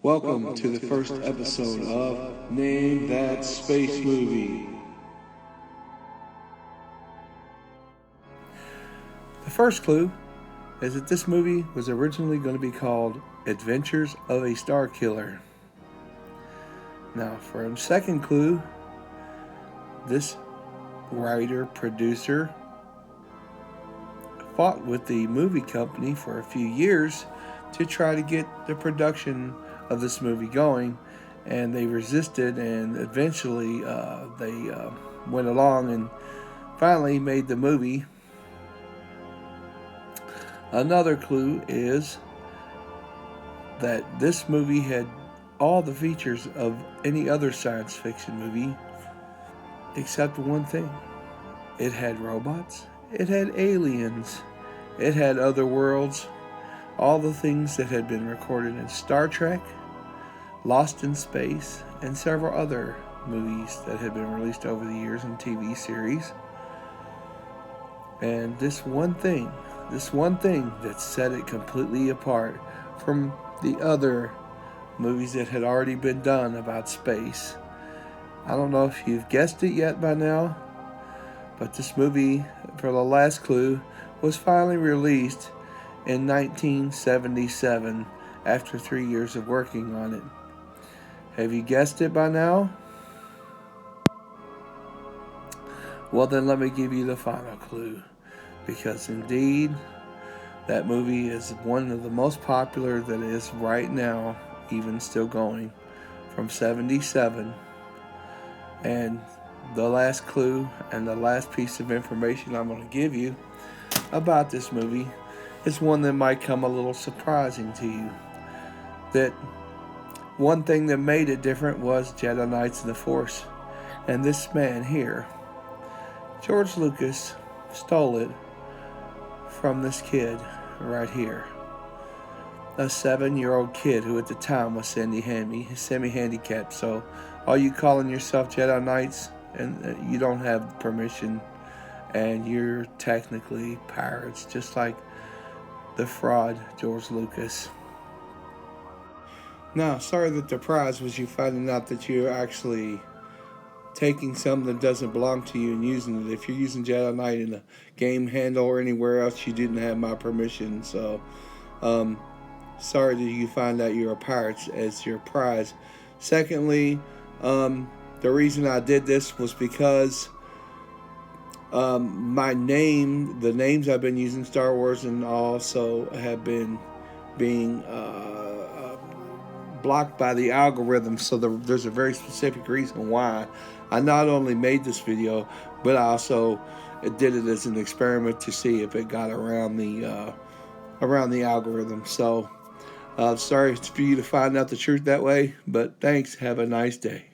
Welcome to the first episode of Name That Space Movie. The first clue is that this movie was originally going to be called Adventures of a Starkiller. Now, for a second clue, this writer, producer, fought with the movie company for a few years to try to get the production of this movie going, and they resisted, and eventually they went along and finally made the movie. Another clue is that this movie had all the features of any other science fiction movie except one thing. It had robots, it had aliens, it had other worlds, all the things that had been recorded in Star Trek, Lost in Space, and several other movies that had been released over the years and TV series. And this one thing that set it completely apart from the other movies that had already been done about space. I don't know if you've guessed it yet by now, but this movie, for the last clue, was finally released in 1977 after 3 years of working on it. Have you guessed it by now? Well, then let me give you the final clue, because indeed that movie is one of the most popular that is right now, even still going, from 77. And the last clue and the last piece of information I'm going to give you about this movie is one that might come a little surprising to you. That one thing that made it different was Jedi Knights of the Force. And this man here, George Lucas, stole it from this kid right here. A 7-year-old kid who at the time was semi-handicapped. So all you calling yourself Jedi Knights, and you don't have permission, and you're technically pirates, just like the fraud George Lucas. Now, sorry that the prize was you finding out that you're actually taking something that doesn't belong to you and using it. If you're using Jedi Knight in a game handle or anywhere else, you didn't have my permission. So, sorry that you find out you're a pirate as your prize. Secondly, the reason I did this was because my name, the names I've been using, Star Wars, and also have been being blocked by the algorithm. So there's a very specific reason why I not only made this video, but I also did it as an experiment to see if it got around the algorithm. So sorry for you to find out the truth that way, but thanks. Have a nice day.